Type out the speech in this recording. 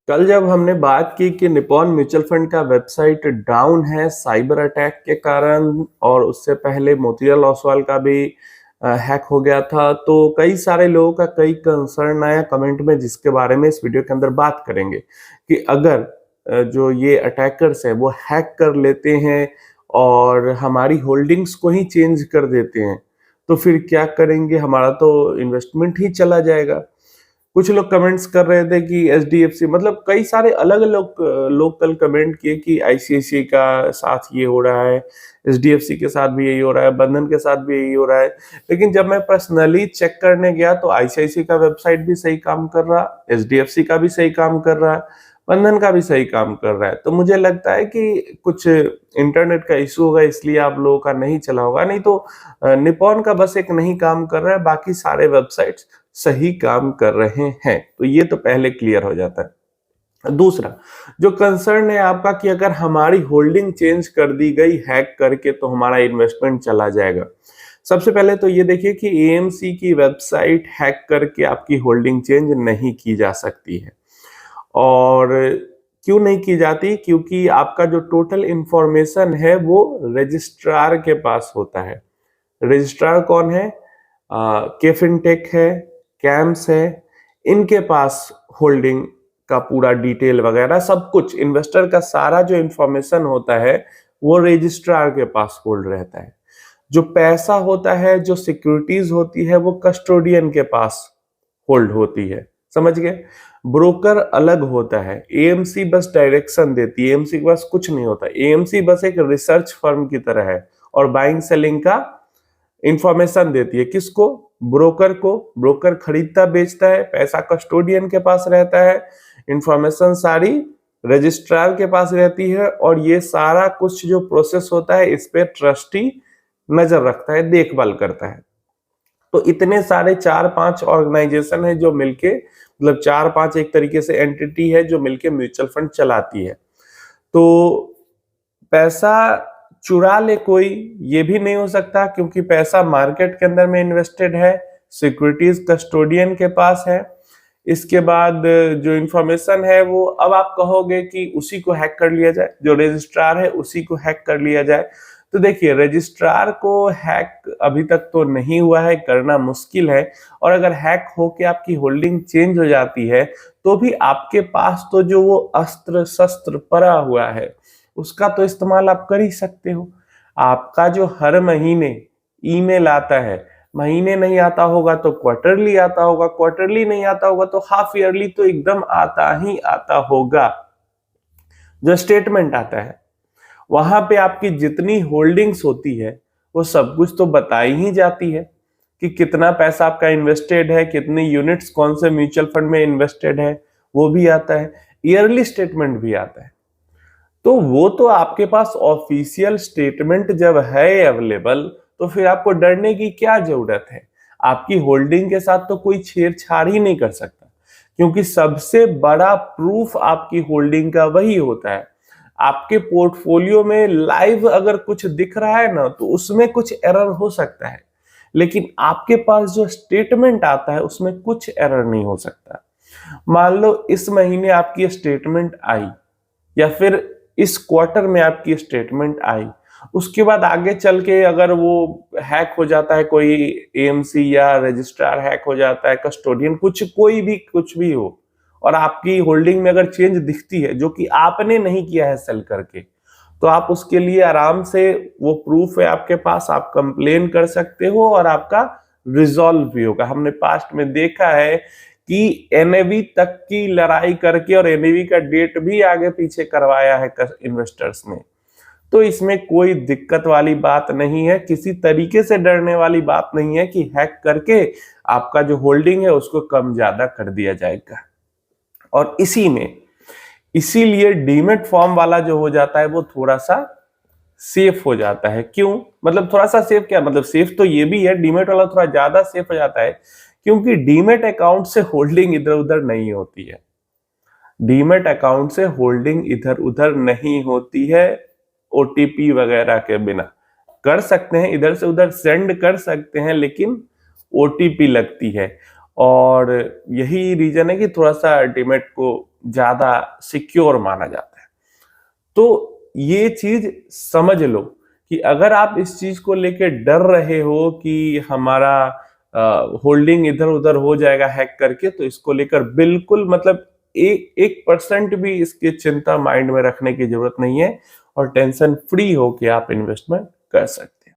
कल जब हमने बात की कि निप्पॉन म्यूचुअल फंड का वेबसाइट डाउन है साइबर अटैक के कारण और उससे पहले मोतीलाल ओसवाल का भी हैक हो गया था, तो कई सारे लोगों का कई कंसर्न आया कमेंट में, जिसके बारे में इस वीडियो के अंदर बात करेंगे कि अगर जो ये अटैकर्स हैं वो हैक कर लेते हैं और हमारी होल्डिंग्स को ही चेंज कर देते हैं, तो फिर क्या करेंगे? हमारा तो इन्वेस्टमेंट ही चला जाएगा। कुछ लोग कमेंट्स कर रहे थे कि एचडीएफसी, मतलब कई सारे अलग अलग लोग कल कमेंट किए कि आईसीआईसीआई का साथ ये हो रहा है, एचडीएफसी के साथ भी यही हो रहा है, बंधन के साथ भी यही हो रहा है। लेकिन जब मैं पर्सनली चेक करने गया तो आईसीआईसीआई का वेबसाइट भी सही काम कर रहा, एचडीएफसी का भी सही काम कर रहा, बंधन का भी सही काम कर रहा है। तो मुझे लगता है कि कुछ इंटरनेट का इशू होगा, इसलिए आप लोगों का नहीं चला होगा, नहीं तो निप्पॉन का बस एक नहीं काम कर रहा है, बाकी सारे वेबसाइट्स सही काम कर रहे हैं। तो ये तो पहले क्लियर हो जाता है। दूसरा जो कंसर्न है आपका कि अगर हमारी होल्डिंग चेंज कर दी गई हैक करके तो हमारा इन्वेस्टमेंट चला जाएगा। सबसे पहले तो ये देखिए कि एएमसी की वेबसाइट हैक करके आपकी होल्डिंग चेंज नहीं की जा सकती है। और क्यों नहीं की जाती? क्योंकि आपका जो टोटल इंफॉर्मेशन है वो रजिस्ट्रार के पास होता है। रजिस्ट्रार कौन है? केफिनटेक है, कैम्स है, इनके पास होल्डिंग का पूरा डिटेल वगैरह सब कुछ, इन्वेस्टर का सारा जो इंफॉर्मेशन होता है वो रजिस्ट्रार के पास होल्ड रहता है। जो पैसा होता है, जो सिक्योरिटीज होती है, वो कस्टोडियन के पास होल्ड होती है। समझ गए? ब्रोकर अलग होता है, एएमसी बस डायरेक्शन देती है, एएमसी के पास कुछ नहीं होता। एएमसी बस एक रिसर्च फर्म की तरह है और बाइंग सेलिंग का इंफॉर्मेशन देती है। किसको? ब्रोकर को। ब्रोकर खरीदता बेचता है, पैसा कस्टोडियन के पास रहता है, इंफॉर्मेशन सारी रजिस्ट्रार के पास रहती है, और ये सारा कुछ जो प्रोसेस होता है इस पे ट्रस्टी नजर रखता है, देखभाल करता है। तो इतने सारे 4-5 ऑर्गेनाइजेशन है जो मिलके, मतलब 4-5 एक तरीके से एंटिटी है जो मिलके म्यूचुअल फंड चलाती है। तो पैसा चुरा ले कोई, ये भी नहीं हो सकता, क्योंकि पैसा मार्केट के अंदर में इन्वेस्टेड है, सिक्योरिटीज कस्टोडियन के पास है। इसके बाद जो इंफॉर्मेशन है वो, अब आप कहोगे कि उसी को हैक कर लिया जाए, जो रजिस्ट्रार है उसी को हैक कर लिया जाए। तो देखिए, रजिस्ट्रार को हैक अभी तक तो नहीं हुआ है, करना मुश्किल है। और अगर हैक होके आपकी होल्डिंग चेंज हो जाती है तो भी आपके पास तो जो वो अस्त्र शस्त्र पड़ा हुआ है उसका तो इस्तेमाल आप कर ही सकते हो। आपका जो हर महीने ईमेल आता है, महीने नहीं आता होगा तो क्वार्टरली आता होगा, क्वार्टरली नहीं आता होगा तो हाफ ईयरली तो एकदम आता ही आता होगा। जो स्टेटमेंट आता है वहां पे आपकी जितनी होल्डिंग्स होती है वो सब कुछ तो बताई ही जाती है कि कितना पैसा आपका इन्वेस्टेड है, कितनी यूनिट्स कौन से म्यूचुअल फंड में इन्वेस्टेड है, वो भी आता है। ईयरली स्टेटमेंट भी आता है। तो वो तो आपके पास ऑफिशियल स्टेटमेंट जब है अवेलेबल, तो फिर आपको डरने की क्या जरूरत है? आपकी होल्डिंग के साथ तो कोई छेड़छाड़ ही नहीं कर सकता, क्योंकि सबसे बड़ा प्रूफ आपकी होल्डिंग का वही होता है। आपके पोर्टफोलियो में लाइव अगर कुछ दिख रहा है ना, तो उसमें कुछ एरर हो सकता है, लेकिन आपके पास जो स्टेटमेंट आता है उसमें कुछ एरर नहीं हो सकता। मान लो इस महीने आपकी स्टेटमेंट आई, या फिर इस क्वार्टर में आपकी स्टेटमेंट आई, उसके बाद आगे चल के अगर वो हैक हो जाता है, कोई एएमसी या रजिस्ट्रार हैक हो जाता है, कस्टोडियन, कुछ कोई भी कुछ भी हो, और आपकी होल्डिंग में अगर चेंज दिखती है जो कि आपने नहीं किया है सेल करके, तो आप उसके लिए आराम से, वो प्रूफ है आपके पास, आप कंप्लेन कर सकते हो और आपका रिजॉल्व भी होगा। हमने पास्ट में देखा है कि एनएवी तक की लड़ाई करके, और एनएवी का डेट भी आगे पीछे करवाया है इन्वेस्टर्स ने। तो इसमें कोई दिक्कत वाली बात नहीं है, किसी तरीके से डरने वाली बात नहीं है कि हैक करके आपका जो होल्डिंग है उसको कम ज्यादा कर दिया जाएगा। और इसी में, इसीलिए डीमेट फॉर्म वाला जो हो जाता है वो थोड़ा सा सेफ हो जाता है। क्यों? मतलब थोड़ा सा सेफ क्या, मतलब सेफ तो ये भी है, डीमेट वाला थोड़ा ज्यादा सेफ हो जाता है, क्योंकि डीमेट अकाउंट से होल्डिंग इधर उधर नहीं होती है। डीमेट अकाउंट से होल्डिंग इधर उधर नहीं होती है, ओटीपी वगैरह के बिना। कर सकते हैं, इधर से उधर सेंड कर सकते हैं, लेकिन ओटीपी लगती है। और यही रीजन है कि थोड़ा सा डीमेट को ज्यादा सिक्योर माना जाता है। तो ये चीज समझ लो कि अगर आप इस चीज को लेके डर रहे हो कि हमारा होल्डिंग इधर उधर हो जाएगा हैक करके, तो इसको लेकर बिल्कुल मतलब 1% भी इसकी चिंता माइंड में रखने की जरूरत नहीं है और टेंशन फ्री होके आप इन्वेस्टमेंट कर सकते हैं।